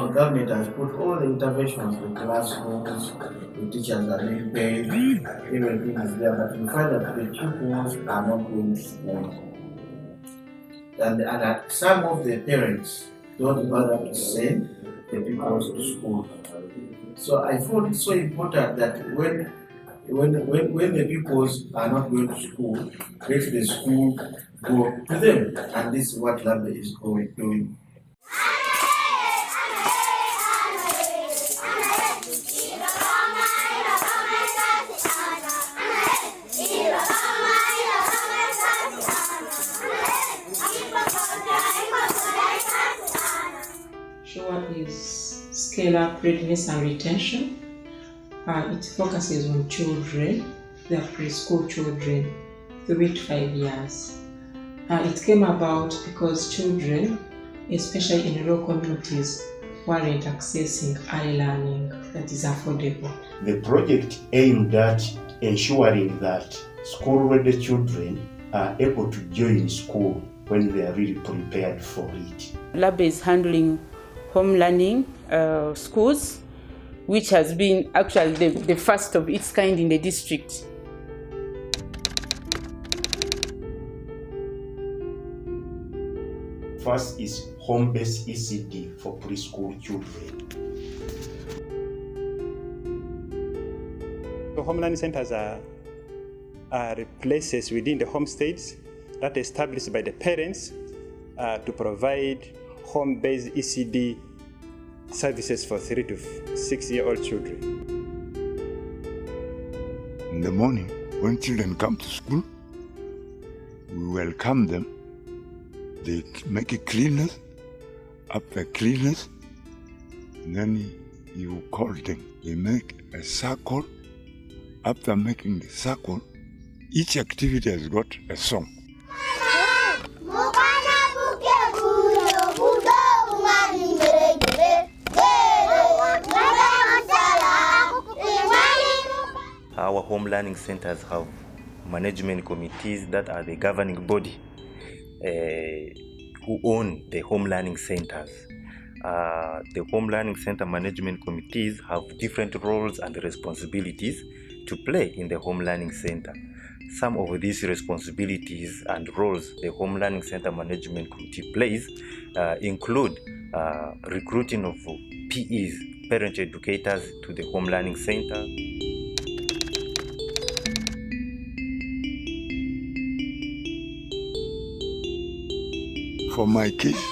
the government has put all the interventions, the classrooms, the teachers are being paid, everything is there, but you find that the pupils are not going to school. And that some of the parents don't bother to send the pupils to school. So I thought it's so important that when the pupils are not going to school, let the school go to them. And this is what Labe is doing. Sure is scale-up readiness and retention. It focuses on children, they are preschool children, 3 to 5 years. It came about because children, especially in rural communities, weren't accessing early learning that is affordable. The project aimed at ensuring that school-ready children are able to join school when they are really prepared for it. Labe is handling home learning schools, which has been actually the first of its kind in the district. First is home-based ECD for preschool children. The home learning centers are places within the homesteads that are established by the parents to provide home-based ECD services for 3 to 6-year-old children. In the morning, when children come to school, we welcome them. They make a cleaners, after cleaners, then you call them. They make a circle. After making the circle, each activity has got a song. Our home learning centers have management committees that are the governing body who own the home learning centers. The home learning center management committees have different roles and responsibilities to play in the home learning center. Some of these responsibilities and roles the home learning center management committee plays include recruiting of PEs, parent educators, to the home learning center. For my case,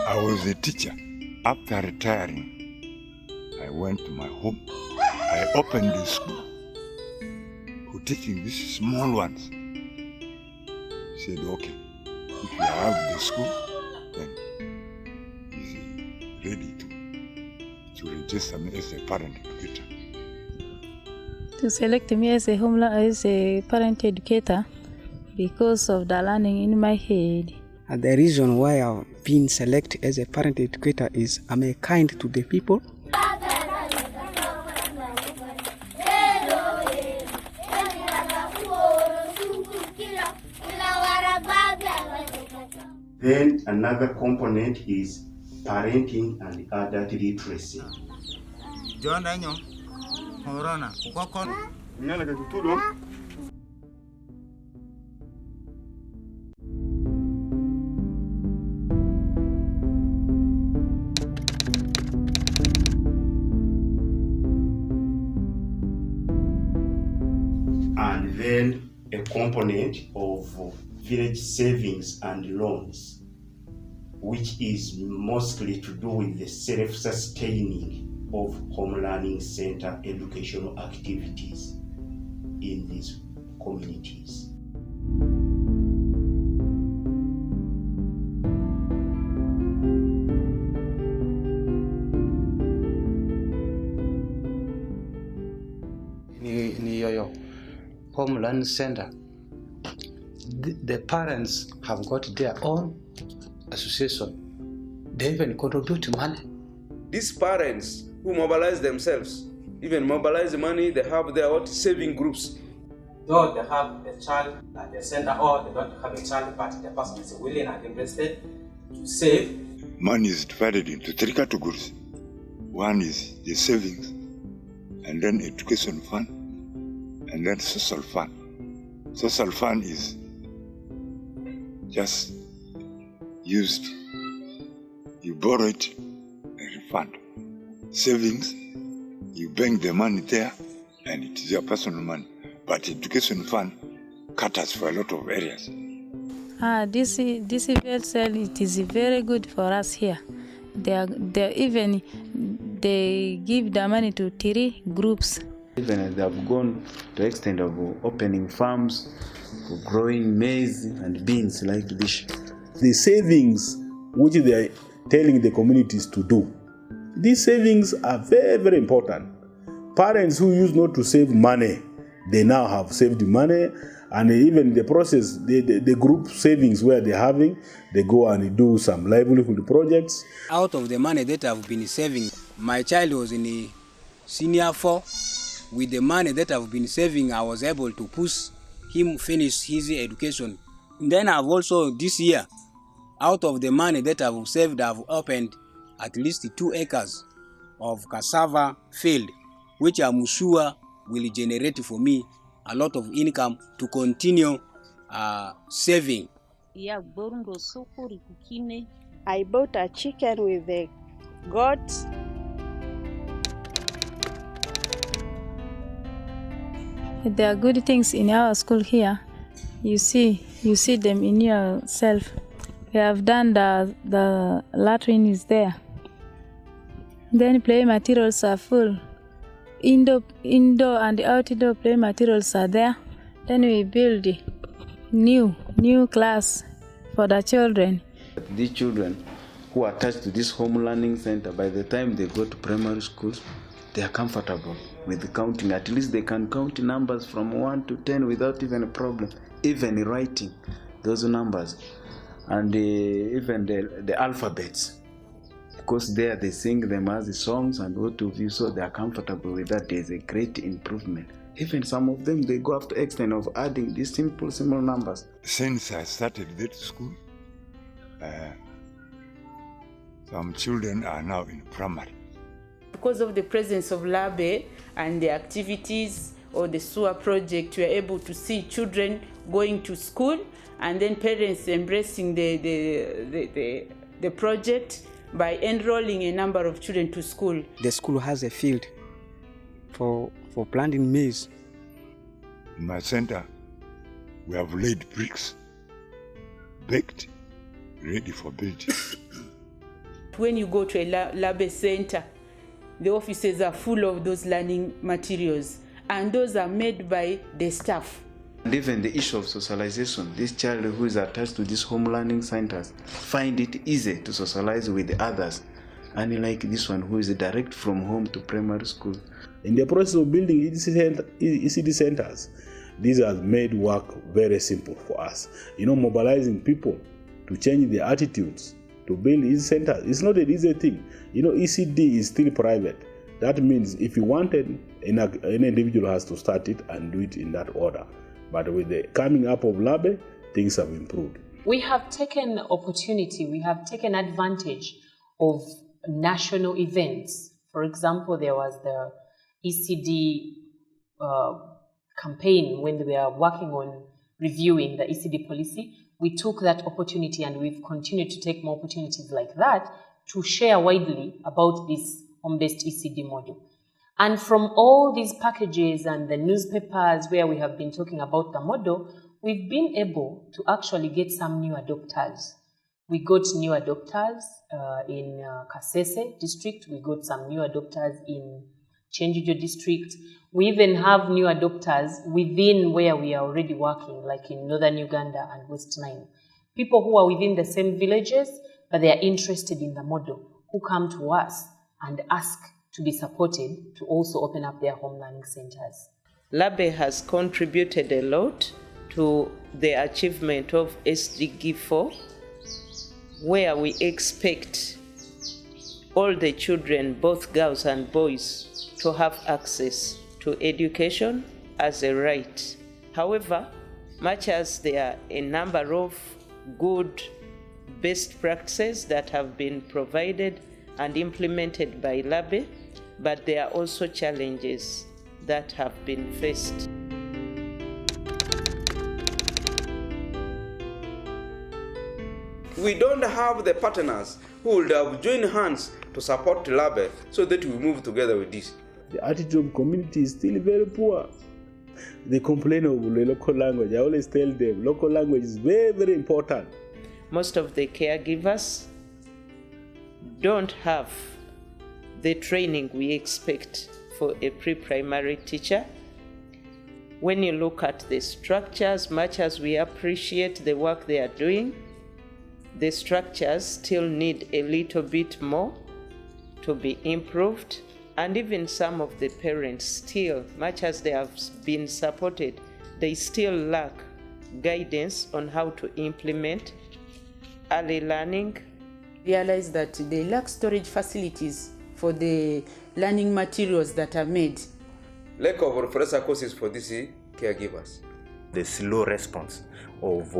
I was a teacher. After retiring, I went to my home. I opened the school for teaching these small ones. He said, okay, if you have the school, then he's ready to register me as a parent educator. To select me as a parent educator because of the learning in my head. And the reason why I've been selected as a parent educator is I'm a kind to the people. Then another component is parenting and adult literacy. And then a component of village savings and loans, which is mostly to do with the self-sustaining of home learning center educational activities in these communities. Home learning center, the parents have got their own association. They even contribute money. These parents who mobilize themselves, even mobilize the money, they have their own saving groups. Though they have a child at the center or they don't have a child, but the person is willing and interested to save, money is divided into three categories. One is the savings, and then education fund, and then social fund. Social fund is just used, you borrow it and refund. Savings, you bank the money there and it is your personal money. But education fund caters for a lot of areas. This event cell, it is very good for us here. They give the money to 3 groups. Even they have gone to the extent of opening farms for growing maize and beans like this. The savings which they are telling the communities to do, these savings are very, very important. Parents who used not to save money, they now have saved money, and even in the process, the group savings where they're having, they go and do some livelihood projects. Out of the money that I've been saving, my child was in the senior 4. With the money that I've been saving, I was able to push him finish his education. And then I've also, this year, out of the money that I've saved, I've opened at least 2 acres of cassava field, which I'm sure will generate for me a lot of income to continue saving. I bought a chicken with the goats. There are good things in our school here. You see them in yourself. We have done the latrine is there. Then play materials are full. Indoor and outdoor play materials are there. Then we build new class for the children. These children who are attached to this home learning center, by the time they go to primary schools, they are comfortable with counting. At least they can count numbers from 1 to 10 without even a problem, even writing those numbers, and even the alphabets. Because there they sing them as the songs and what have you, so they are comfortable with that. There's a great improvement. Even some of them, they go after extent of adding these simple numbers. Since I started that school, some children are now in primary. Because of the presence of Labe and the activities or the sewer project, we are able to see children going to school and then parents embracing the project by enrolling a number of children to school. The school has a field for planting maize. In my center, we have laid bricks, baked, ready for building. When you go to a Labe center, the offices are full of those learning materials, and those are made by the staff. And even the issue of socialization, this child who is attached to these home learning centers find it easy to socialize with others, unlike this one who is direct from home to primary school. In the process of building ECD centers, these have made work very simple for us. Mobilizing people to change their attitudes to build ECD centers, it's not an easy thing. ECD is still private. That means if you wanted, an individual has to start it and do it in that order. But with the coming up of Labe, things have improved. We have taken opportunity, we have taken advantage of national events. For example, there was the ECD campaign when we are working on reviewing the ECD policy. We took that opportunity and we've continued to take more opportunities like that to share widely about this home-based ECD model. And from all these packages and the newspapers where we have been talking about the model, we've been able to actually get some new adopters. We got new adopters in Kasese district. We got some new adopters in Chenjijo district. We even have new adopters within where we are already working, like in northern Uganda and West Nile. People who are within the same villages, but they are interested in the model, who come to us and ask to be supported to also open up their home learning centers. Labe has contributed a lot to the achievement of SDG 4, where we expect all the children, both girls and boys, to have access to education as a right. However, much as there are a number of good best practices that have been provided and implemented by Labe, but there are also challenges that have been faced. We don't have the partners who would have joined hands to support Labe so that we move together with this. The attitude of community is still very poor. They complain of the local language. I always tell them local language is very, very important. Most of the caregivers don't have the training we expect for a pre-primary teacher. When you look at the structures, much as we appreciate the work they are doing, the structures still need a little bit more to be improved. And even some of the parents still, much as they have been supported, they still lack guidance on how to implement early learning. Realize that they lack storage facilities for the learning materials that are made. Lack of refresher courses for these caregivers. The slow response of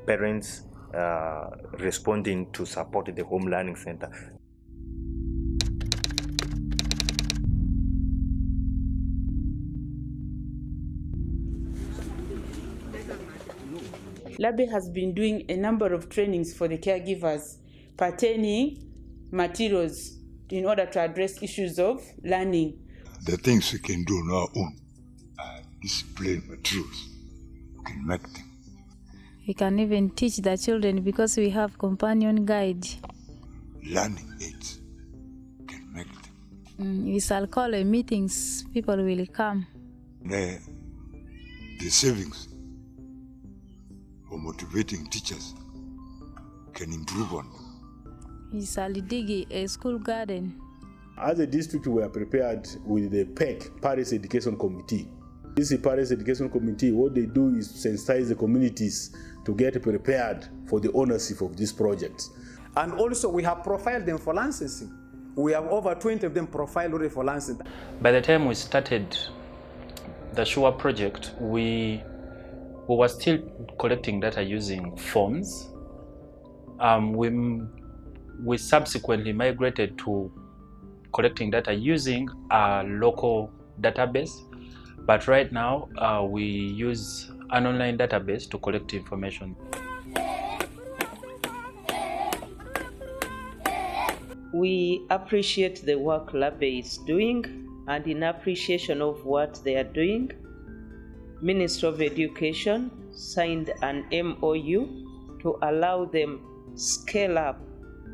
parents responding to support the home learning center. Labe has been doing a number of trainings for the caregivers pertaining materials in order to address issues of learning. The things we can do on our own are display materials. We can make them. We can even teach the children because we have companion guide. Learning aids can make them. We shall call a meetings, people will come. The savings for motivating teachers can improve on them. We shall dig a school garden. As a district, we are prepared with the PEC, Paris Education Committee. This Paris Education Committee, what they do is sensitize the communities to get prepared for the ownership of these projects. And also we have profiled them for licensing. We have over 20 of them profiled already for licensing. By the time we started the SURE project, we were still collecting data using forms. We subsequently migrated to collecting data using a local database, but right now we use an online database to collect information. We appreciate the work Labe is doing, and in appreciation of what they are doing, Ministry of Education signed an MOU to allow them scale up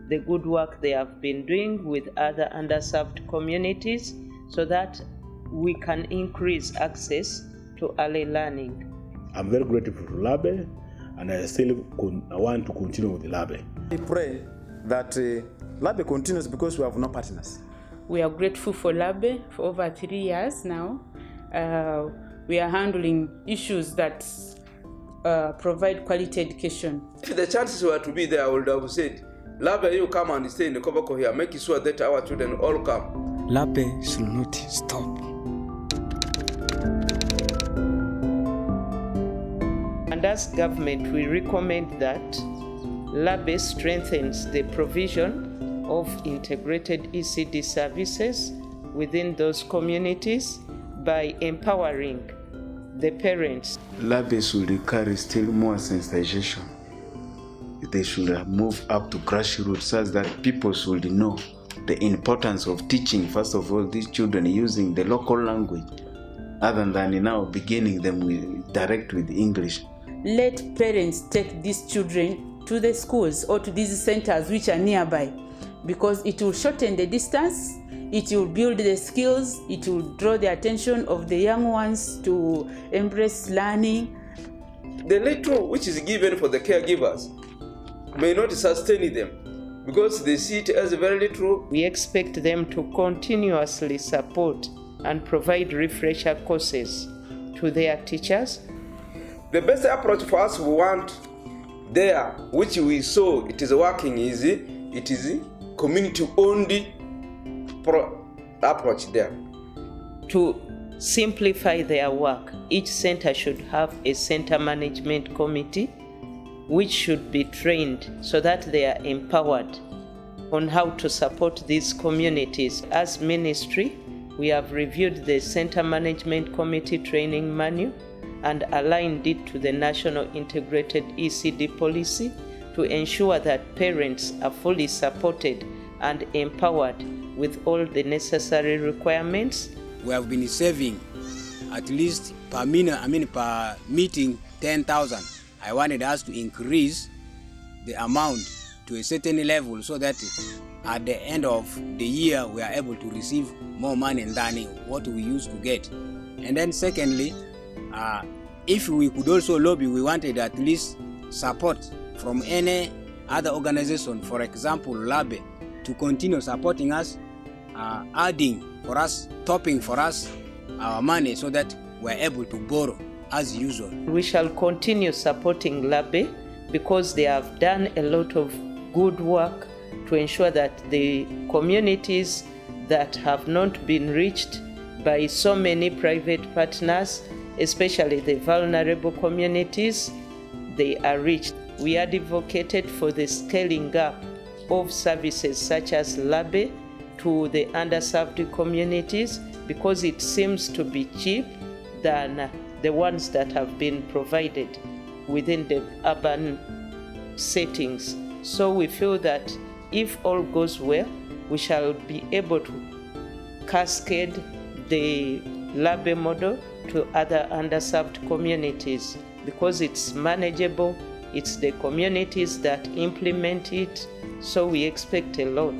the good work they have been doing with other underserved communities so that we can increase access to early learning. I'm very grateful to Labe, and I still want to continue with Labe. We pray that Labe continues because we have no partners. We are grateful for Labe for over 3 years now. We are handling issues that provide quality education. If the chances were to be there, I would have said, Labe, you come and stay in the Koboko here, make sure that our children all come. Labe should not stop. And as government, we recommend that Labe strengthens the provision of integrated ECD services within those communities by empowering the parents. Labe should carry still more sensitization. They should move up to grassroots so that people should know the importance of teaching, first of all, these children using the local language, other than now beginning them direct with English. Let parents take these children to the schools or to these centers which are nearby, because it will shorten the distance, it will build the skills, it will draw the attention of the young ones to embrace learning. The little which is given for the caregivers may not sustain them because they see it as very little. We expect them to continuously support and provide refresher courses to their teachers. The best approach for us we want there, which we saw it is working, is it is community-owned approach there. To simplify their work, each center should have a center management committee which should be trained so that they are empowered on how to support these communities. As ministry, we have reviewed the Center Management Committee Training Manual and aligned it to the National Integrated ECD Policy to ensure that parents are fully supported and empowered with all the necessary requirements. We have been saving at least per meeting 10,000. I wanted us to increase the amount to a certain level so that at the end of the year we are able to receive more money than what we used to get. And then secondly, if we could also lobby, we wanted at least support from any other organization, for example Labe, to continue supporting us, adding for us, topping for us our money so that we're able to borrow as usual. We shall continue supporting Labe because they have done a lot of good work to ensure that the communities that have not been reached by so many private partners, especially the vulnerable communities, they are reached. We advocated for the scaling up of services such as Labe to the underserved communities because it seems to be cheap than the ones that have been provided within the urban settings. So we feel that if all goes well, we shall be able to cascade the Labe model to other underserved communities because it's manageable, it's the communities that implement it, so we expect a lot.